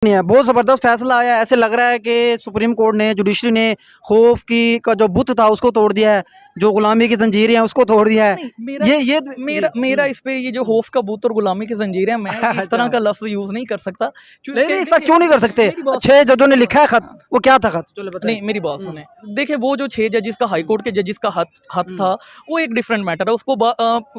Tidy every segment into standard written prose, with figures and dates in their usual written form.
नहीं है, बहुत ज़बरदस्त फैसला आया। ऐसे लग रहा है कि सुप्रीम कोर्ट ने, जुडिशरी ने खौफ की का जो बुत था उसको तोड़ दिया है, जो गुलामी की जंजीरें हैं उसको तोड़ दिया है। नहीं, मेरा ये मेरा मेरा इस पे ये जो खौफ का बूत और गुलामी की जंजीरें हैं, मैं इस तरह का लफ्ज़ यूज़ नहीं कर सकता। नहीं नहीं, सर क्यों नहीं कर सकते? मेरी बात 6 जजों ने लिखा है खत, वो क्या था खत? चलो बताइए। नहीं, मेरी बात सुने। देखिए, वो जो 6 जजिस का हाई कोर्ट के जजिस का हथ था, वो एक डिफरेंट मैटर है। उसको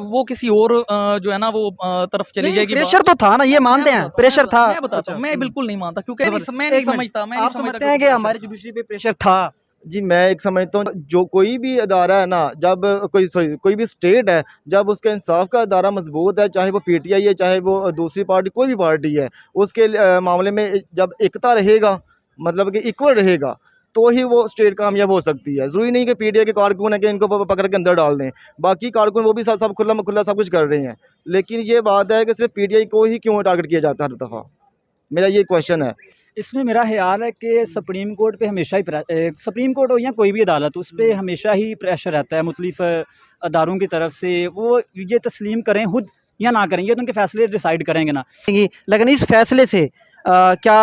वो किसी और जो है ना वो तरफ चली जाएगी बात। प्रेशर तो था ना, ये मानते हैं, प्रेशर था। मैं बताता हूँ, मैं बिल्कुल नहीं मानता, क्योंकि मैं नहीं एक मिनट, समझता, मैं नहीं आप समझता समझते हैं कि हमारी जुडिशरी पे प्रेशर था? जी, मैं एक समझता हूँ जो कोई भी अदारा है ना, जब कोई भी स्टेट है, जब उसका इंसाफ का अदारा मजबूत है, चाहे वो पीटीआई है, चाहे वो दूसरी पार्टी, कोई भी पार्टी है, उसके मामले में जब एकता रहेगा, मतलब कि इक्वल रहेगा, तो ही वो स्टेट कामयाब हो सकती है। ज़रूरी नहीं कि पीटीआई के कारकुन है कि इनको पकड़ के अंदर डाल दें, बाकी कारकुन वो भी सब खुला सब कुछ कर रहे हैं। लेकिन ये बात है कि सिर्फ पीटीआई को ही क्यों टारगेट किया जाता है हर दफ़ा, मेरा ये क्वेश्चन है। इसमें मेरा ख्याल है कि सुप्रीम कोर्ट पे हमेशा ही सुप्रीम कोर्ट हो या कोई भी अदालत, उस पर हमेशा ही प्रेशर रहता है मुख्तलिफ अदारों की तरफ से। वो ये तस्लीम करें खुद या ना करें, ये तो उनके फैसले डिसाइड करेंगे ना। लेकिन इस फैसले से क्या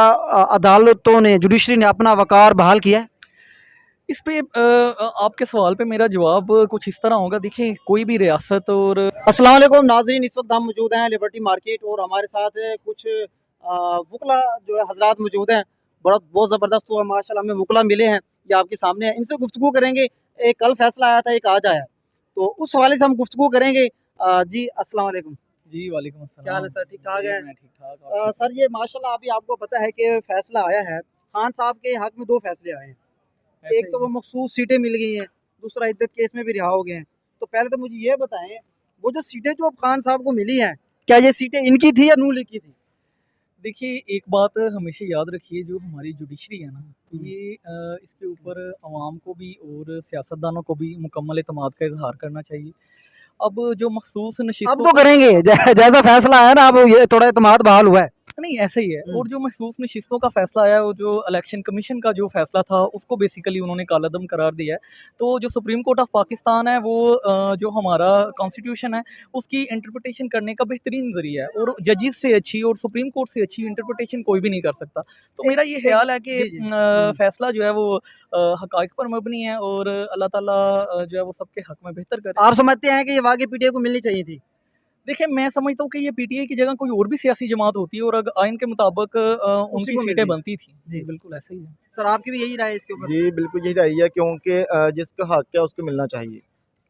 अदालतों ने, जुडिशरी ने अपना वक़ार बहाल किया है? इस पे आपके सवाल पे मेरा जवाब कुछ इस तरह होगा। देखिए, कोई भी रियासत और अस्सलाम वालेकुम नाज़रीन, इस वक्त हम मौजूद हैं लिबर्टी मार्केट और हमारे साथ कुछ वकला जो है हजरात मौजूद हैं। बहुत ज़बरदस्त हुआ माशाल्लाह, हमें वकला मिले हैं, ये आपके सामने हैं। इनसे गुफ्तगू करेंगे। एक कल फैसला आया था, एक आज आया, तो उस हवाले से हम गुफ्तगू करेंगे। जी अस्सलाम वालेकुम। जी, वालेकुम अस्सलाम। क्या हाल है सर, ठीक ठाक है? मैं ठीक ठाक। सर ये माशाल्लाह अभी आपको पता है कि फ़ैसला आया है, खान साहब के हक़ में 2 फैसले आए हैं। एक तो वो मखसूस सीटें मिल गई हैं, दूसरा इद्दत केस में भी रिहा हो गए हैं। तो पहले तो मुझे ये बताएं, वो जो सीटें जो अब खान साहब को मिली हैं, क्या ये सीटें इनकी थी या नूली की थी? देखिए, एक बात हमेशा याद रखिए, जो हमारी जुडिशरी है ना, ये इसके ऊपर अवाम को भी और सियासतदानों को भी मुकम्मल एतमाद का इजहार करना चाहिए। अब जो मखसूस अब नशिस्तों तो करेंगे जैसा फैसला आया ना, अब ये थोड़ा एतमाद बहाल हुआ है। नहीं, ऐसा ही है। और जो मखसूस नशिस्तों का फ़ैसला आया, वो जो इलेक्शन कमीशन का जो फ़ैसला था, उसको बेसिकली उन्होंने कालादम करार दिया है। तो जो सुप्रीम कोर्ट ऑफ पाकिस्तान है, वो जो हमारा कॉन्स्टिट्यूशन है, उसकी इंटरप्रिटेशन करने का बेहतरीन ज़रिया है, और जजेस से अच्छी और सुप्रीम कोर्ट से अच्छी इंटरप्रिटेशन कोई भी नहीं कर सकता। तो मेरा ये ख़्याल है कि फ़ैसला जो है वो हक़ाइक़ पर मबनी है, और अल्लाह ताला जो है वो सबके हक़ में बेहतर करे। आप समझते हैं कि ये वाकई पीटीआई को मिलनी चाहिए थी? देखिए, मैं समझता हूँ कि ये पीटीआई की जगह कोई और भी सियासी जमात होती है, और अगर आइन के मुताबिक उनकी को सीटें मिलती। बनती थी। जी। बिल्कुल ऐसा ही है। सर आपकी भी यही राय है इसके ऊपर? जी, बिल्कुल यही रही है, क्योंकि जिसका हक है उसको मिलना चाहिए।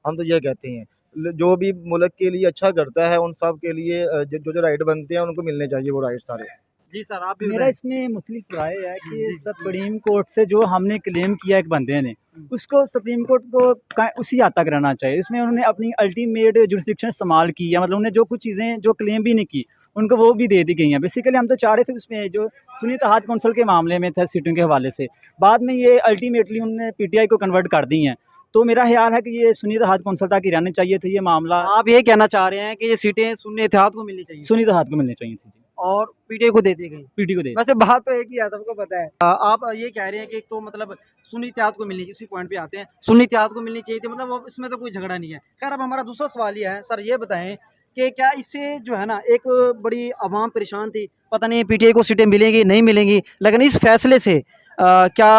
हम तो ये कहते हैं, जो भी मुल्क के लिए अच्छा करता है, उन सब के लिए जो राइट बनते हैं उनको मिलने चाहिए वो राइट सारे। जी सर, आप भी मेरा बताएं। इसमें मुख्तलिफ राय है कि सुप्रीम कोर्ट से जो हमने क्लेम किया एक बंदे ने, उसको सुप्रीम कोर्ट को उसी हद तक रहना चाहिए। इसमें उन्होंने अपनी अल्टीमेट जुरिस्डिक्शन इस्तेमाल की है, मतलब उन्होंने जो कुछ चीज़ें जो क्लेम भी नहीं की, उनको वो भी दे दी गई हैं। बेसिकली हम तो चाह रहे थे उसमें जो सुन्नी इत्तेहाद कौंसिल के मामले में था सीटों के हवाले से, बाद में ये अल्टीमेटली उन्होंने पीटीआई को कन्वर्ट कर दी हैं। तो मेरा ख्याल है कि ये सुन्नी इत्तेहाद कौंसिल तक ही रहने चाहिए थे ये मामला, आप ये कहना चाह रहे हैं कि ये सीटें सुन्नी इत्तेहाद को मिलनी चाहिए सुन्नी इत्तेहाद को मिलनी चाहिए थी जी, और पीटीआई को दे दी गई? पीटी को दे। वैसे बात तो एक ही है, सबको पता है। आप ये कह रहे हैं कि एक तो मतलब सुन्नी इत्तेहाद को मिलनी चाहिए, उसी पॉइंट पे आते हैं, सुन्नी इत्तेहाद को मिलनी चाहिए थी, मतलब वो इसमें तो कोई झगड़ा नहीं है। खैर, अब हमारा दूसरा सवाल ये है, सर ये बताएं कि क्या इससे जो है ना एक बड़ी आवाम परेशान थी, पता नहीं पीटीआई को सीटें मिलेंगी नहीं मिलेंगी, लेकिन इस फैसले से क्या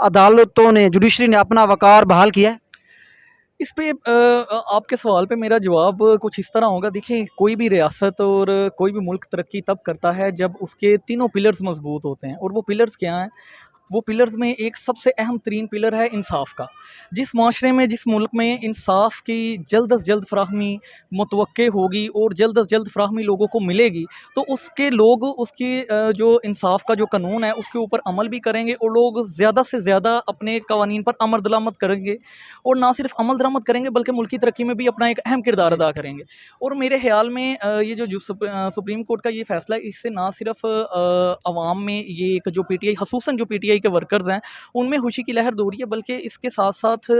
अदालतों ने, जुडिशरी ने अपना वक़ार बहाल किया है? इस पे आपके सवाल पे मेरा जवाब कुछ इस तरह होगा। देखिए, कोई भी रियासत और कोई भी मुल्क तरक्की तब करता है जब उसके तीनों पिलर्स मजबूत होते हैं। और वो पिलर्स क्या हैं? वो पिलर्स में एक सबसे अहम तरीन पिलर है इंसाफ का। जिस माशरे में, जिस मुल्क में इंसाफ की जल्द अज़ जल्द फ्राहमी मुतवक्के होगी और जल्द अज़ जल्द फ्राहमी लोगों को मिलेगी, तो उसके लोग उसकी जो इंसाफ का जो कानून है उसके ऊपर अमल भी करेंगे, और लोग ज़्यादा से ज़्यादा अपने कवानीन पर अमल दरामद करेंगे, और ना सिर्फ अमल दरामद करेंगे बल्कि मुल्की तरक्की में भी अपना एक अहम किरदार अदा करेंगे। और मेरे ख्याल में ये जो सुप्रीम कोर्ट का ये फ़ैसला है, इससे ना सिर्फ अवाम में ये एक जो पीटीआई, ख़ुसूसन जो पीटीआई पीटीआई के वर्कर्स हैं उनमें खुशी की लहर दौड़ रही है, बल्कि इसके साथ साथ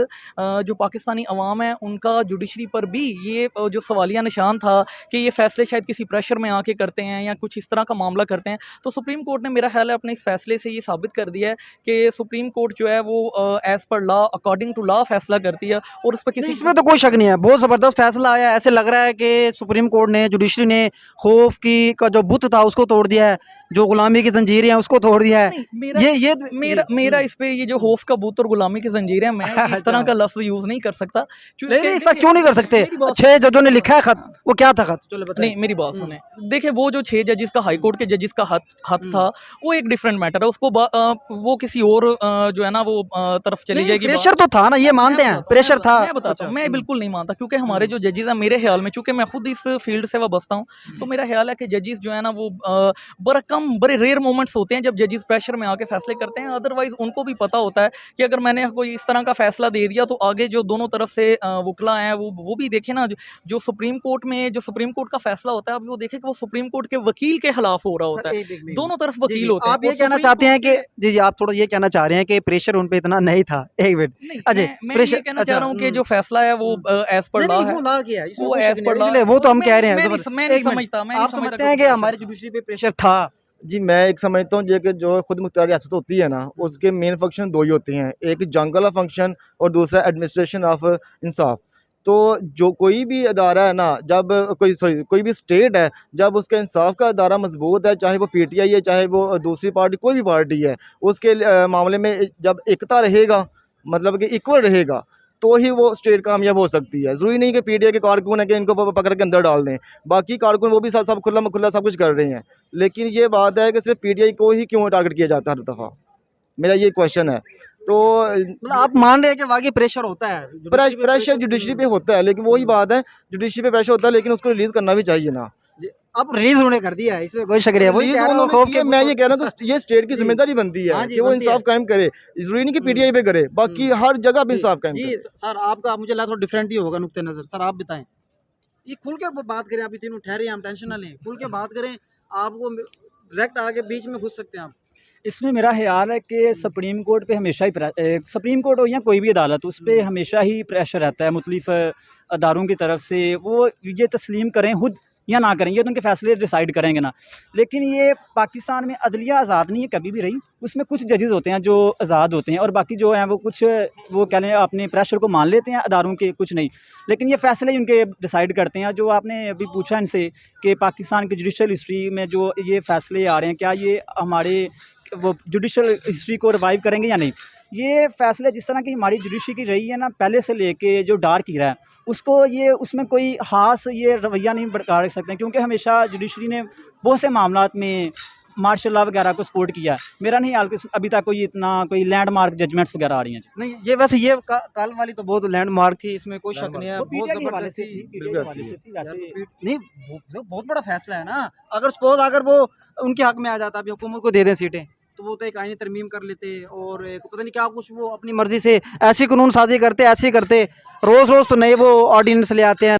जो पाकिस्तानी अवाम है उनका जुडिशरी पर भी ये जो सवालिया निशान था कि ये फैसले शायद किसी प्रेशर में आके करते हैं या कुछ इस तरह का मामला करते हैं। तो सुप्रीम कोर्ट ने मेरा ख्याल है अपने इस फैसले से ये साबित कर दिया है कि सुप्रीम कोर्ट जो है वो as per law, according to law फैसला करती है और उस पर किसी इसमें तो कोई शक नहीं है, बहुत ज़बरदस्त फैसला आया। ऐसे लग रहा है कि सुप्रीम कोर्ट ने, जुडिशरी ने खौफ की का जो बुत था उसको तोड़ दिया है, जो गुलामी की जंजीरें हैं उसको तोड़ दिया है। नहीं, मेरा ये मेरा इस पे ये जो खौफ का बूत और गुलामी की जंजीरें, मैं इस तरह का लफ्ज़ यूज़ नहीं कर सकता। नहीं, ऐसा क्यों नहीं कर सकते? 6 जजों ने लिखा है खत, वो क्या था खत? चलो बताइए। नहीं, मेरी बात सुने। देखिए, वो जो 6 जजेस का, हाई कोर्ट के जजेस का खत था, वो एक डिफरेंट मैटर है। उसको वो किसी और जो है ना वो तरफ चली जाएगी। प्रेशर तो था ना, ये मानते हैं, प्रेशर था। मैं बताता हूँ, मैं बिल्कुल नहीं मानता, क्योंकि हमारे जो जजेस हैं, मेरे ख्याल में, चूंकि मैं खुद इस फील्ड से वाबस्ता हूँ, तो मेरा ख्याल है कि जजेस जो है ना वो बड़े रेयर मोमेंट्स होते हैं जब जजेस प्रेशर में आके फैसले करते हैं। अदरवाइज उनको भी पता होता है कि अगर मैंने कोई इस तरह का फैसला दे दिया तो आगे जो दोनों तरफ से वकला हैं वो भी देखें ना, जो सुप्रीम कोर्ट में जो सुप्रीम कोर्ट का फैसला होता है, अभी वो देखें कि वो सुप्रीम कोर्ट के वकील के खिलाफ हो रहा होता है। दोनों तरफ वकील होते हैं। आप ये कहना चाहते हैं कि जी आप थोड़ा ये कहना चाह रहे हैं कि प्रेशर उन पे इतना नहीं था? एक मिनट अजय, मैं ये कहना चाह रहा हूँ कि जो फैसला है वो एज पर लॉ है, वो एज पर लॉ है। वो तो हम कह रहे हैं। मैं नहीं समझता। आप समझते हैं कि हमारी जुडिशरी पे प्रेशर था? जी मैं एक समझता हूँ कि जो खुद मुख्तार रियासत होती है ना, उसके मेन फंक्शन 2 ही होते हैं, एक जंग वाला फंक्शन और दूसरा एडमिनिस्ट्रेशन ऑफ इंसाफ। तो जो कोई भी अदारा है ना, जब कोई भी स्टेट है, जब उसका इंसाफ का अदारा मजबूत है, चाहे वो पीटीआई है, चाहे वो दूसरी पार्टी, कोई भी पार्टी है, उसके मामले में जब एकता रहेगा, मतलब कि इक्वल रहेगा, तो ही वो स्टेट कामयाब हो सकती है। ज़रूरी नहीं कि पीटीआई के कारकुन है कि इनको पकड़ के अंदर डाल दें, बाकी कारकुन वो भी सब खुला सब कुछ कर रहे हैं। लेकिन ये बात है कि सिर्फ पीटीआई को ही क्यों टारगेट किया जाता है हर दफ़ा, मेरा ये क्वेश्चन है। तो मतलब आप मान रहे हैं कि वाकई प्रेशर होता है? प्रेशर जुडिशरी पे होता है, लेकिन वही बात है, जुडिशरी पे प्रेशर होता है, लेकिन उसको रिलीज़ करना भी चाहिए ना। अब रिलीज उन्होंने कर दिया है, इसमें कोई शक नहीं है। वही रिलीज कह रहा हूँ, उन्होंने किया, मैं ये कह रहा हूँ कि ये स्टेट की जिम्मेदारी बनती है हाँ जी, कि वो बनती इंसाफ है। कायम करे। जरूरी नहीं कि पीटीआई पे करे, बाकी हर जगह पे इंसाफ कायम जी करे। सर, आपका मुझे लगा थोड़ा डिफरेंट ही होगा नुक्ते नज़र। सर आप बताएं, ये खुल के बात करें, अभी तीनों ठहरे, हम टेंशन ना लें, खुल के बात करें। आपको डायरेक्ट आगे बीच में घुस सकते हैं आप। इसमें मेरा ख्याल है कि सुप्रीम कोर्ट पे हमेशा ही सुप्रीम कोर्ट हो या कोई भी अदालत, उस पर हमेशा ही प्रेशर रहता है मुख्तलिफ अदारों की तरफ से। वो ये तस्लीम करें खुद या ना करें, ये तो उनके फैसले डिसाइड करेंगे ना। लेकिन ये पाकिस्तान में अदलिया आज़ाद नहीं है, कभी भी रही। उसमें कुछ जजेस होते हैं जो आज़ाद होते हैं और बाकी जो हैं वो कुछ वो कह लें अपने प्रेशर को मान लेते हैं अदारों के, कुछ नहीं। लेकिन ये फैसले ही उनके डिसाइड करते हैं। जो आपने अभी पूछा इनसे कि पाकिस्तान की जुडिशल हिस्ट्री में जो ये फैसले आ रहे हैं, क्या ये हमारे वो जुडिशल हिस्ट्री को रिवाइव करेंगे या नहीं। ये फैसले जिस तरह की हमारी जुडिशरी की रही है ना, पहले से लेके जो डार्क ईरा है, उसको ये उसमें कोई ख़ास ये रवैया नहीं बरकरार रख सकते हैं, क्योंकि हमेशा जुडिशरी ने बहुत से मामलात में मार्शल लॉ वगैरह को सपोर्ट किया है। मेरा नहीं हाल कि अभी तक कोई लैंडमार्क जजमेंट्स वगैरह आ रही हैं। नहीं, ये वैसे ये कल वाली तो बहुत लैंडमार्क थी, इसमें कोई शक नहीं है। बहुत जबरदस्त नहीं, वो बहुत बड़ा फैसला है ना। अगर सपोज अगर वो उनके हक में आ जाता, अभी हुकूमत को दे दें सीटें, तो वो तो एक आईनी तरमीम कर लेते और एक पता नहीं क्या कुछ वो अपनी मर्जी से ऐसी कानून साजी करते, ऐसे करते। रोज़ रोज़ तो नहीं वो ऑर्डिनेंस ले आते हैं।